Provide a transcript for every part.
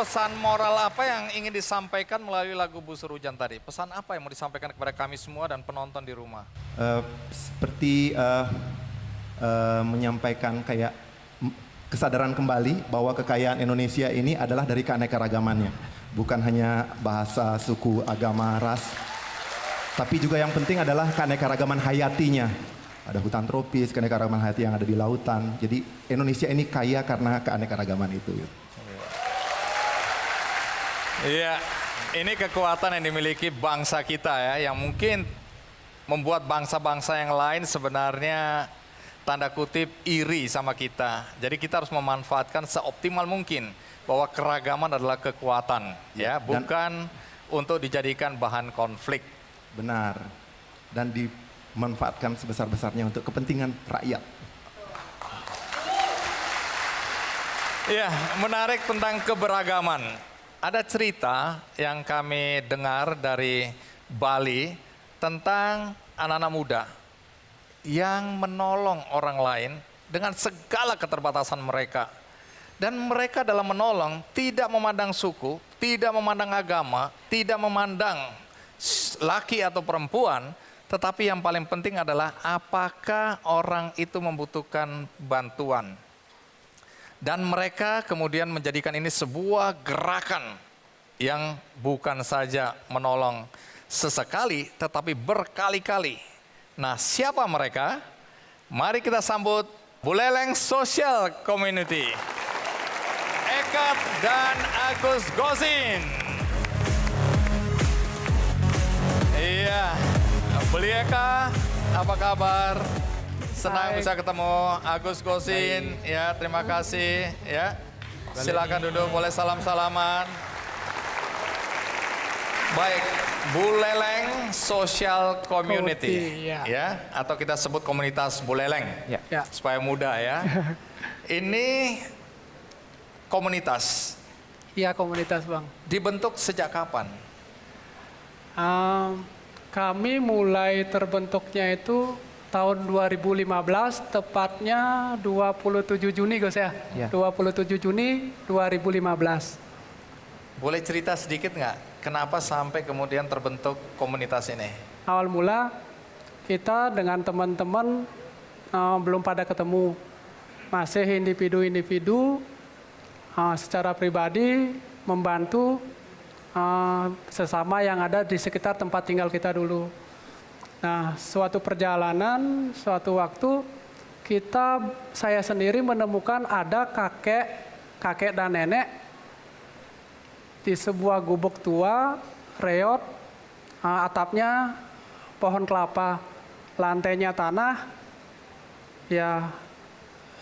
pesan moral apa yang ingin disampaikan melalui lagu Busur Hujan tadi? Pesan apa yang mau disampaikan kepada kami semua dan penonton di rumah? Seperti menyampaikan kayak kesadaran kembali bahwa kekayaan Indonesia ini adalah dari keanekaragamannya. Bukan hanya bahasa, suku, agama, ras, tapi juga yang penting adalah keanekaragaman hayatinya. Ada hutan tropis, keanekaragaman hayati yang ada di lautan. Jadi Indonesia ini kaya karena keanekaragaman itu. Iya, ini kekuatan yang dimiliki bangsa kita ya, yang mungkin membuat bangsa-bangsa yang lain sebenarnya tanda kutip iri sama kita. Jadi kita harus memanfaatkan seoptimal mungkin bahwa keragaman adalah kekuatan, ya, bukan untuk dijadikan bahan konflik. Benar, dan dimanfaatkan sebesar-besarnya untuk kepentingan rakyat. Ya, menarik tentang keberagaman. Ada cerita yang kami dengar dari Bali tentang anak-anak muda yang menolong orang lain dengan segala keterbatasan mereka. Dan mereka dalam menolong tidak memandang suku, tidak memandang agama, tidak memandang laki atau perempuan, tetapi yang paling penting adalah apakah orang itu membutuhkan bantuan. Dan mereka kemudian menjadikan ini sebuah gerakan yang bukan saja menolong sesekali, tetapi berkali-kali. Nah, siapa mereka? Mari kita sambut Buleleng Social Community. Ekat dan Agus Gosin. Iya, beli Eka, apa kabar? Senang bisa ketemu Agus Gosin. Ya, terima kasih. Ya, silakan duduk, boleh salam-salaman. Baik, Buleleng Social Community, ya, atau kita sebut komunitas Buleleng, supaya mudah ya. Ini komunitas. Iya, komunitas, Bang. Dibentuk sejak kapan? Kami mulai terbentuknya itu tahun 2015, tepatnya 27 Juni, Gus ya? 27 Juni 2015. Boleh cerita sedikit nggak? Kenapa sampai kemudian terbentuk komunitas ini? Awal mula kita dengan teman-teman belum pada ketemu. Masih individu-individu secara pribadi membantu sesama yang ada di sekitar tempat tinggal kita dulu. Nah, suatu perjalanan, suatu waktu saya sendiri menemukan ada kakek dan nenek di sebuah gubuk tua, reot, atapnya pohon kelapa, lantainya tanah. Ya,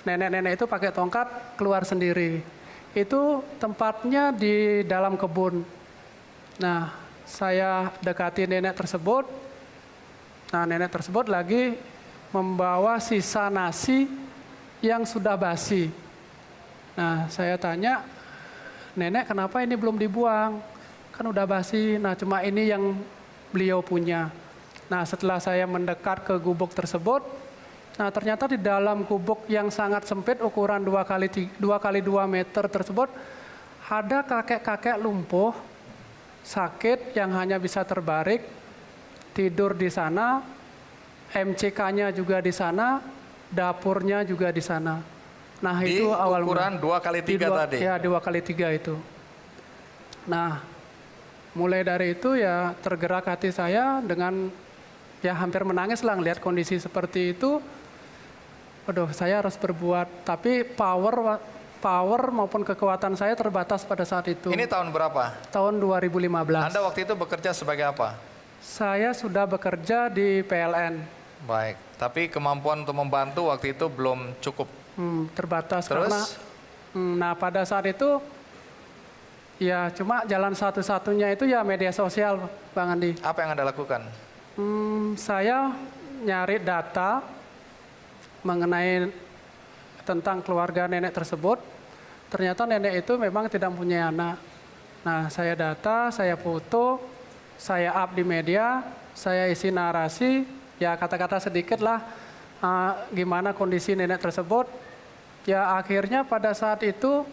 nenek-nenek itu pakai tongkat keluar sendiri. Itu tempatnya di dalam kebun. Nah, saya dekati nenek tersebut. Nah, nenek tersebut lagi membawa sisa nasi yang sudah basi. Nah, saya tanya, nenek kenapa ini belum dibuang? Kan udah basi. Nah, cuma ini yang beliau punya. Nah, setelah saya mendekat ke gubuk tersebut, nah ternyata di dalam gubuk yang sangat sempit ukuran 2 kali 2 meter tersebut ada kakek-kakek lumpuh, sakit yang hanya bisa terbaring, tidur di sana, MCK-nya juga di sana, dapurnya juga di sana. Nah, di itu awal ukuran 2 kali 3 tadi? Ya, 2 kali 3 itu. Nah, mulai dari itu ya tergerak hati saya dengan ya hampir menangis lah ngelihat kondisi seperti itu. Aduh, saya harus berbuat, tapi power maupun kekuatan saya terbatas pada saat itu. Ini tahun berapa? Tahun 2015. Anda waktu itu bekerja sebagai apa? Saya sudah bekerja di PLN. Baik, tapi kemampuan untuk membantu waktu itu belum cukup. Terbatas. Terus? Karena nah pada saat itu ya cuma jalan satu-satunya itu ya media sosial, Bang Andi. Apa yang Anda lakukan? Saya nyari data mengenai tentang keluarga nenek tersebut. Ternyata nenek itu memang tidak mempunyai anak. Nah, saya data, saya foto, saya up di media, saya isi narasi, ya kata-kata sedikit lah gimana kondisi nenek tersebut. Ya akhirnya pada saat itu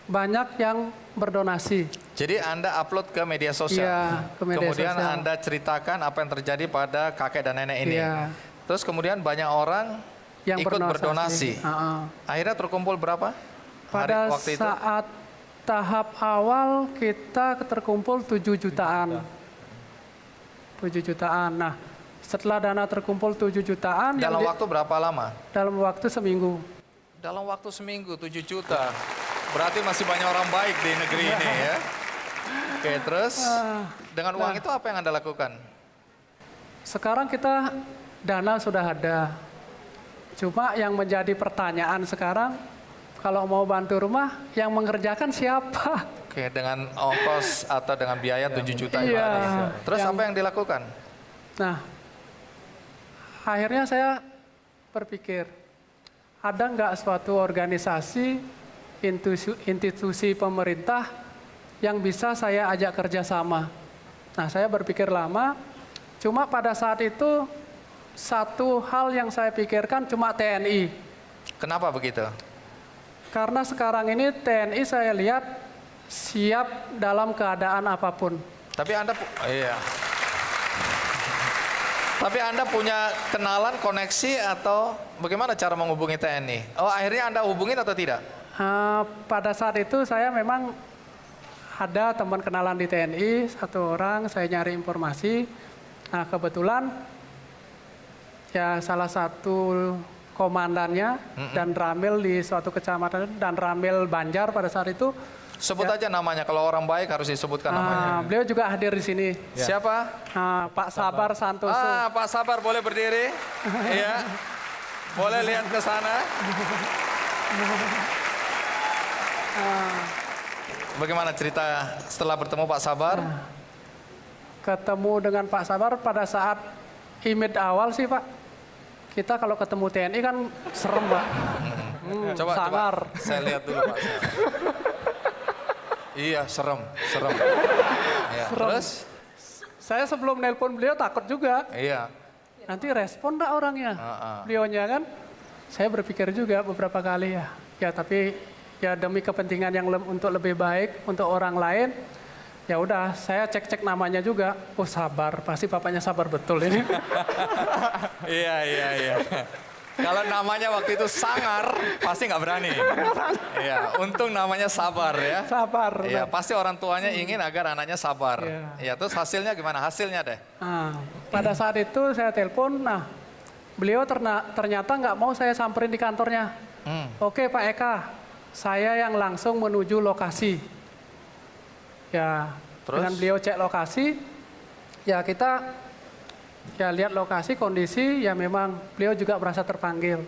banyak yang berdonasi. Jadi Anda upload ke media sosial. Iya, ke media Kemudian sosial. Anda ceritakan apa yang terjadi pada kakek dan nenek ini. Iya. Terus kemudian banyak orang Yang ikut berdonasi. Heeh. Akhirnya terkumpul berapa? Pada waktu itu? saat tahap awal kita terkumpul 7 jutaan. 7 jutaan. Nah, setelah dana terkumpul 7 jutaan. Dalam waktu berapa lama? Dalam waktu seminggu. Dalam waktu seminggu 7 juta. Berarti masih banyak orang baik di negeri ini ya. Oke, terus dengan uang itu apa yang Anda lakukan? Sekarang kita dana sudah ada. Cuma yang menjadi pertanyaan sekarang, kalau mau bantu rumah, yang mengerjakan siapa? Oke, dengan ongkos atau dengan biaya 7 juta itu Iya, tadi. Terus yang- apa yang dilakukan? Nah, akhirnya saya berpikir, ada nggak suatu organisasi, institusi pemerintah yang bisa saya ajak kerjasama? Nah, saya berpikir lama, cuma pada saat itu satu hal yang saya pikirkan cuma TNI. Kenapa begitu? Karena sekarang ini TNI saya lihat siap dalam keadaan apapun. Tapi Anda iya. Tapi Anda punya kenalan, koneksi atau bagaimana cara menghubungi TNI? Oh, akhirnya Anda hubungin atau tidak? Pada saat itu saya memang ada teman kenalan di TNI, satu orang, saya nyari informasi. Nah, kebetulan ya salah satu komandannya dan Ramil di suatu kecamatan dan Ramil Banjar pada saat itu. Sebut aja namanya, kalau orang baik harus disebutkan namanya. Beliau juga hadir di sini. Siapa? Pak Sabar Santoso. Pak Sabar boleh berdiri? Iya. Boleh lihat ke sana? Bagaimana cerita setelah bertemu Pak Sabar? Ketemu dengan Pak Sabar pada saat imit awal sih Pak. Kita kalau ketemu TNI kan serem Pak. Sangar. Saya lihat dulu Pak. Iya, serem. Iya. Terus? Saya sebelum nelpon beliau takut juga. Iya. Nanti respon enggak orangnya? Beliaunya kan. Saya berpikir juga beberapa kali ya. Ya tapi ya demi kepentingan yang untuk lebih baik untuk orang lain. Ya udah, saya cek-cek namanya juga. Oh Sabar, pasti bapaknya Sabar betul ini. Iya. Kalau namanya waktu itu Sangar, pasti nggak berani. Iya, untung namanya Sabar ya. Sabar. Iya, pasti orang tuanya ingin agar anaknya sabar. Iya. Iya, terus hasilnya gimana? Hasilnya deh. Nah, pada saat itu saya telepon, nah beliau ternyata nggak mau saya samperin di kantornya. Oke Pak Eka, saya yang langsung menuju lokasi. Ya, Terus? dengan beliau cek lokasi, ya kita ya lihat lokasi kondisi, ya memang beliau juga merasa terpanggil.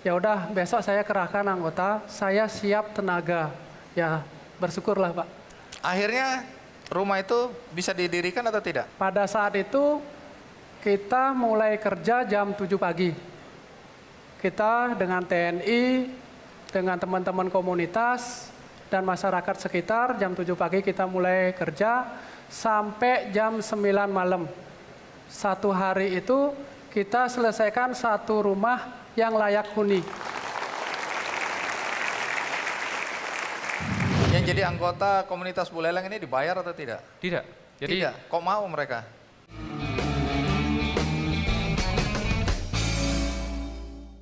Ya udah, besok saya kerahkan anggota, saya siap tenaga. Ya, bersyukurlah Pak. Akhirnya rumah itu bisa didirikan atau tidak? Pada saat itu kita mulai kerja jam 7 pagi. Kita dengan TNI, dengan teman-teman komunitas dan masyarakat sekitar, jam 7 pagi kita mulai kerja sampai jam 9 malam. Satu hari itu kita selesaikan satu rumah yang layak huni. Yang jadi anggota komunitas Buleleng ini dibayar atau tidak? Tidak. Jadi Tidak. Kok mau mereka?